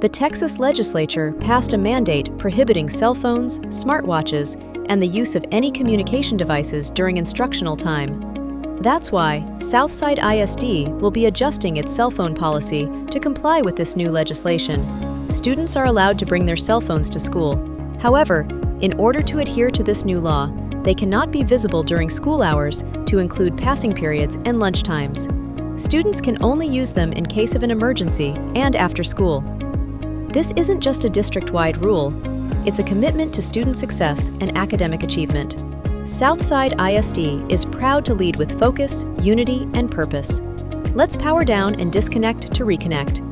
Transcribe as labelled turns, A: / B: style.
A: The Texas legislature passed a mandate prohibiting cell phones, smartwatches, and the use of any communication devices during instructional time. That's why Southside ISD will be adjusting its cell phone policy to comply with this new legislation. Students are allowed to bring their cell phones to school. However, in order to adhere to this new law, they cannot be visible during school hours to include passing periods and lunch times. Students can only use them in case of an emergency and after school. This isn't just a district-wide rule, it's a commitment to student success and academic achievement. Southside ISD is proud to lead with focus, unity, and purpose. Let's power down and disconnect to reconnect.